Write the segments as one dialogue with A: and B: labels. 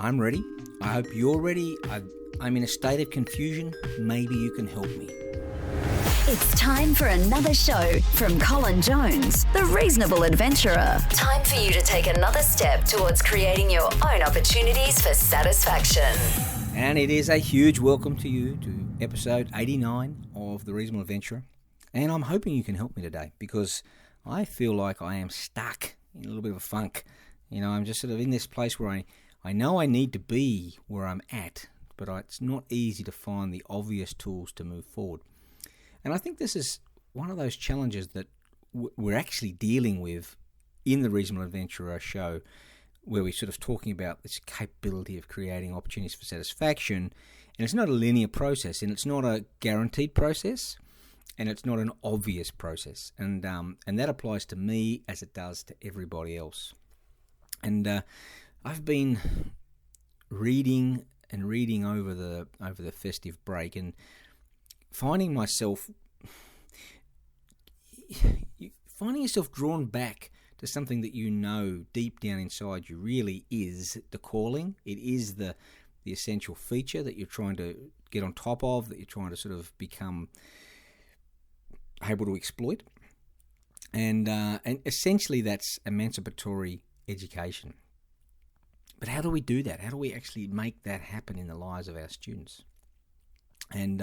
A: I'm ready. I hope you're ready. I'm in a state of confusion. Maybe you can help me.
B: It's time for another show from Colin Jones, the Reasonable Adventurer. Time for you to take another step towards creating your own opportunities for satisfaction.
A: And it is a huge welcome to you to episode 89 of The Reasonable Adventurer. And I'm hoping you can help me today because I feel like I am stuck in a little bit of a funk. You know, I'm just sort of in this place where I know I need to be where I'm at, but it's not easy to find the obvious tools to move forward. And I think this is one of those challenges that we're actually dealing with in the Reasonable Adventurer show, where we're sort of talking about this capability of creating opportunities for satisfaction. And it's not a linear process, and it's not a guaranteed process, and it's not an obvious process. And that applies to me as it does to everybody else. And I've been reading over the festive break and finding yourself drawn back to something that you know deep down inside you really is the calling. It is the essential feature that you're trying to get on top of, that you're trying to sort of become able to exploit. And essentially that's emancipatory education. But how do we do that? How do we actually make that happen in the lives of our students? And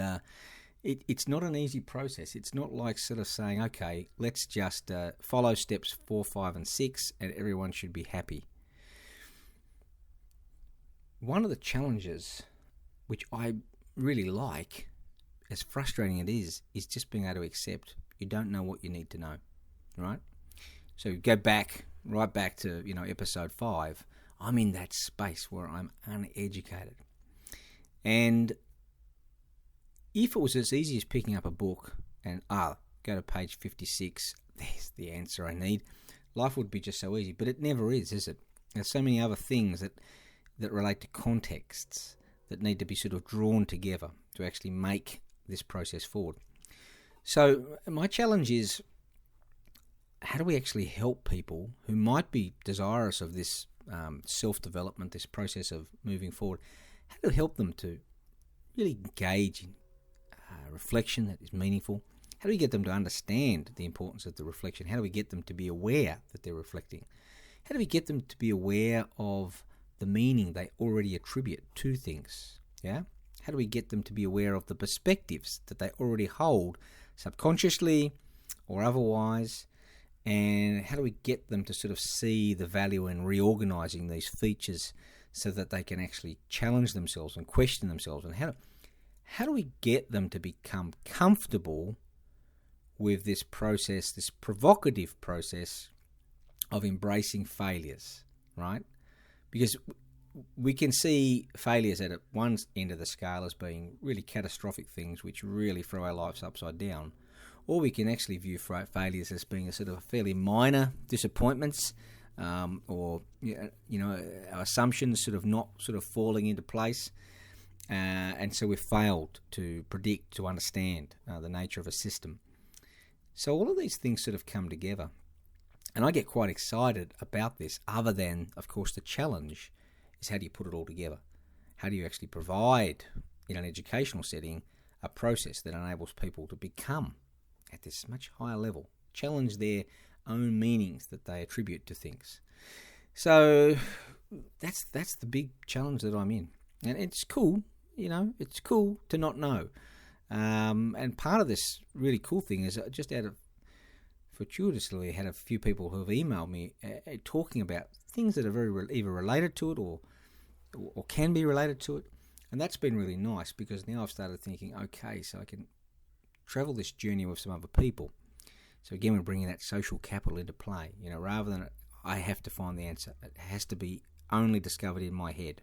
A: it's not an easy process. It's not like sort of saying, okay, let's just follow steps 4, 5, and 6, and everyone should be happy. One of the challenges, which I really like, as frustrating it is just being able to accept you don't know what you need to know, right? So go right back to episode 5. I'm in that space where I'm uneducated, and if it was as easy as picking up a book and go to page 56, there's the answer I need, life would be just so easy. But it never is it? There's so many other things that relate to contexts that need to be sort of drawn together to actually make this process forward. So my challenge is, how do we actually help people who might be desirous of this self-development, this process of moving forward? How do we help them to really engage in reflection that is meaningful? How do we get them to understand the importance of the reflection? How do we get them to be aware that they're reflecting? How do we get them to be aware of the meaning they already attribute to things? Yeah? How do we get them to be aware of the perspectives that they already hold subconsciously or otherwise? And how do we get them to sort of see the value in reorganizing these features so that they can actually challenge themselves and question themselves? And how do we get them to become comfortable with this process, this provocative process of embracing failures, right? Because we can see failures at one end of the scale as being really catastrophic things which really throw our lives upside down. Or we can actually view failures as being a sort of fairly minor disappointments, or our assumptions sort of not sort of falling into place. And so we've failed to predict, to understand the nature of a system. So all of these things sort of come together. And I get quite excited about this, other than, of course, the challenge is how do you put it all together? How do you actually provide, in an educational setting, a process that enables people to become, at this much higher level, challenge their own meanings that they attribute to things? So that's the big challenge that I'm in. And it's cool. It's cool to not know. And part of this really cool thing is just fortuitously had a few people who have emailed me talking about things that are very either related to it or can be related to it. And that's been really nice because now I've started thinking, okay, so I can travel this journey with some other people. So again, we're bringing that social capital into play. Rather than I have to find the answer, it has to be only discovered in my head.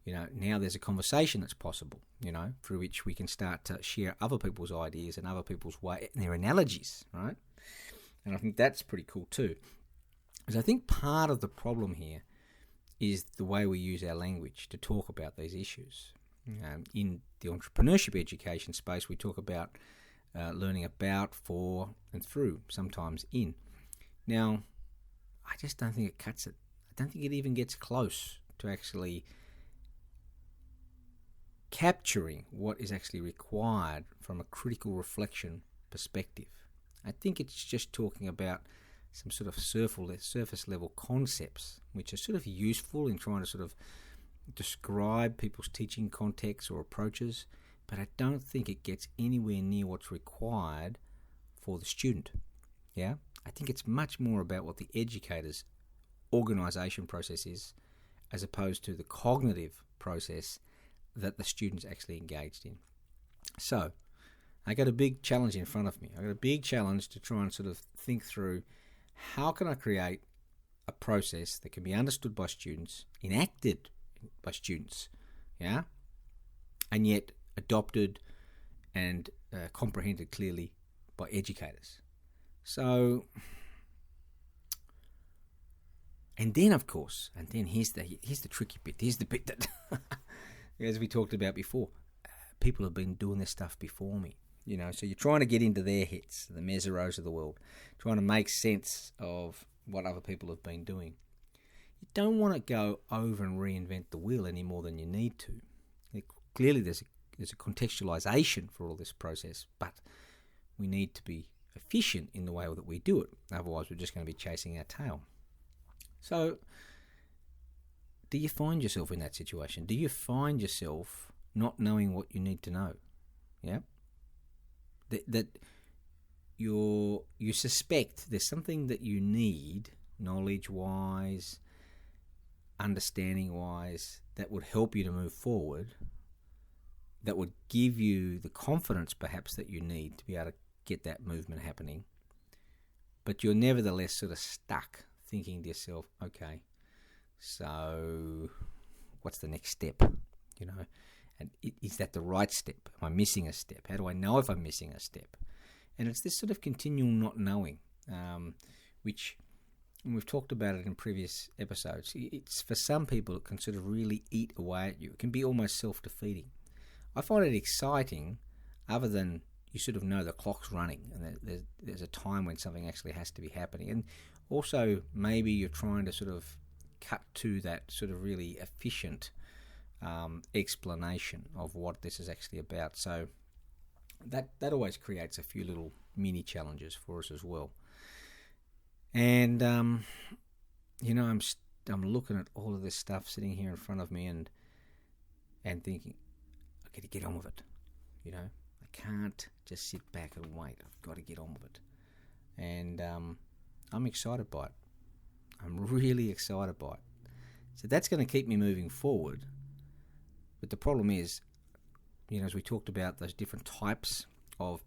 A: Now there's a conversation that's possible, through which we can start to share other people's ideas and other people's way and their analogies, right? And I think that's pretty cool too. Because I think part of the problem here is the way we use our language to talk about these issues. In the entrepreneurship education space, we talk about learning about, for, and through, sometimes in. Now, I just don't think it cuts it. I don't think it even gets close to actually capturing what is actually required from a critical reflection perspective. I think it's just talking about some sort of surface level concepts which are sort of useful in trying to sort of describe people's teaching contexts or approaches, but I don't think it gets anywhere near what's required for the student. Yeah, I think it's much more about what the educator's organisation process is, as opposed to the cognitive process that the student's actually engaged in. So, I got a big challenge in front of me. I got a big challenge to try and sort of think through how can I create a process that can be understood by students, enacted by students, yeah, and yet adopted and comprehended clearly by educators. So, and then of course, here's the tricky bit. Here's the bit that, as we talked about before, people have been doing this stuff before me. So you're trying to get into their heads, the Mesereaus of the world, trying to make sense of what other people have been doing. You don't want to go over and reinvent the wheel any more than you need to. Clearly there's a contextualization for all this process, but we need to be efficient in the way that we do it. Otherwise we're just going to be chasing our tail. So, do you find yourself in that situation? Do you find yourself not knowing what you need to know? Yeah? That you suspect there's something that you need, knowledge-wise, understanding-wise, that would help you to move forward, that would give you the confidence perhaps that you need to be able to get that movement happening. But you're nevertheless sort of stuck thinking to yourself, okay, so what's the next step? And is that the right step? Am I missing a step? How do I know if I'm missing a step? And it's this sort of continual not knowing, which, and we've talked about it in previous episodes, it's for some people it can sort of really eat away at you. It can be almost self-defeating. I find it exciting, other than you sort of know the clock's running and there's a time when something actually has to be happening. And also maybe you're trying to sort of cut to that sort of really efficient explanation of what this is actually about. So that always creates a few little mini challenges for us as well. And I'm looking at all of this stuff sitting here in front of me and thinking, I've got to get on with it. I can't just sit back and wait. I've got to get on with it. And I'm excited by it. I'm really excited by it. So that's going to keep me moving forward. But the problem is, as we talked about those different types of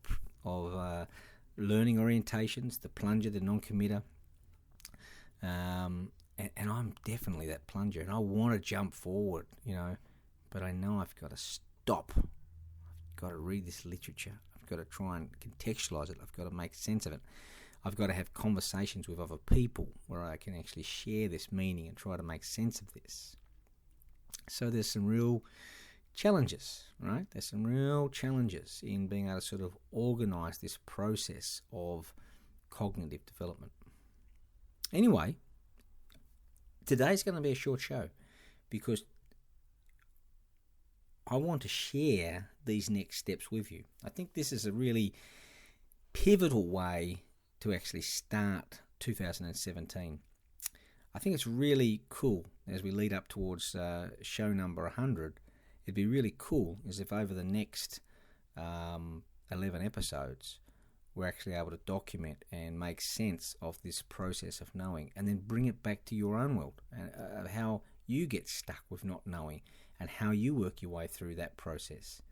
A: learning orientations, the plunger, the non-committer, and I'm definitely that plunger, and I want to jump forward, but I know I've got to stop. I've got to read this literature. I've got to try and contextualize it. I've got to make sense of it. I've got to have conversations with other people where I can actually share this meaning and try to make sense of this. So there's some real challenges, right? There's some real challenges in being able to sort of organise this process of cognitive development. Anyway, today's going to be a short show because I want to share these next steps with you. I think this is a really pivotal way to actually start 2017. I think it's really cool as we lead up towards show number 100. It'd be really cool as if over the next 11 episodes we're actually able to document and make sense of this process of knowing and then bring it back to your own world and how you get stuck with not knowing and how you work your way through that process.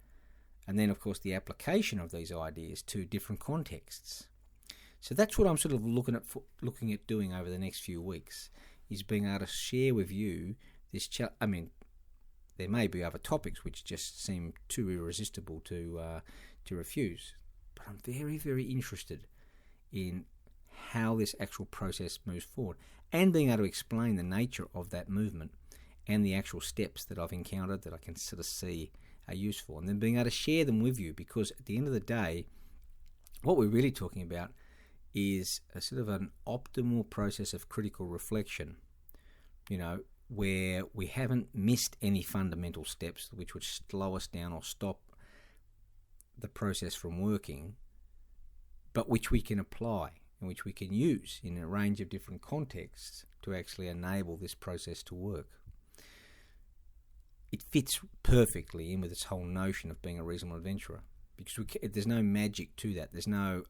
A: And then, of course, the application of these ideas to different contexts. So that's what I'm sort of looking at doing over the next few weeks, is being able to share with you this. There may be other topics which just seem too irresistible to refuse, but I'm very, very interested in how this actual process moves forward and being able to explain the nature of that movement and the actual steps that I've encountered that I can sort of see are useful, and then being able to share them with you, because at the end of the day, what we're really talking about is a sort of an optimal process of critical reflection. where we haven't missed any fundamental steps which would slow us down or stop the process from working, but which we can apply and which we can use in a range of different contexts to actually enable this process to work. It fits perfectly in with this whole notion of being a reasonable adventurer, because there's no magic to that. There's no,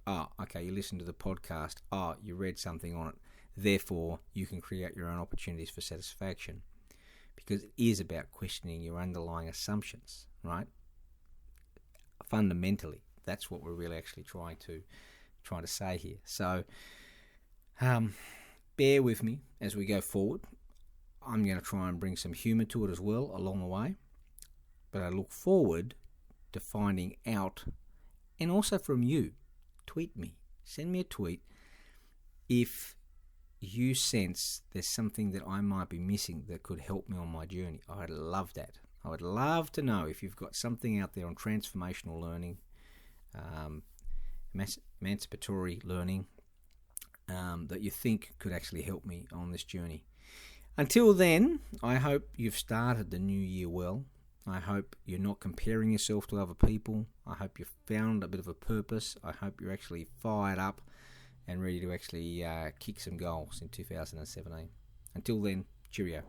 A: okay, you listened to the podcast, you read something on it, therefore you can create your own opportunities for satisfaction, because it is about questioning your underlying assumptions, right? Fundamentally, that's what we're really actually trying to say here. So bear with me as we go forward. I'm going to try and bring some humour to it as well along the way, but I look forward to finding out, and also from you. Tweet me, send me a tweet if you sense there's something that I might be missing that could help me on my journey. I'd love that. I would love to know if you've got something out there on transformational learning, emancipatory learning, that you think could actually help me on this journey. Until then, I hope you've started the new year well. I hope you're not comparing yourself to other people. I hope you've found a bit of a purpose. I hope you're actually fired up and ready to actually kick some goals in 2017. Until then, cheerio.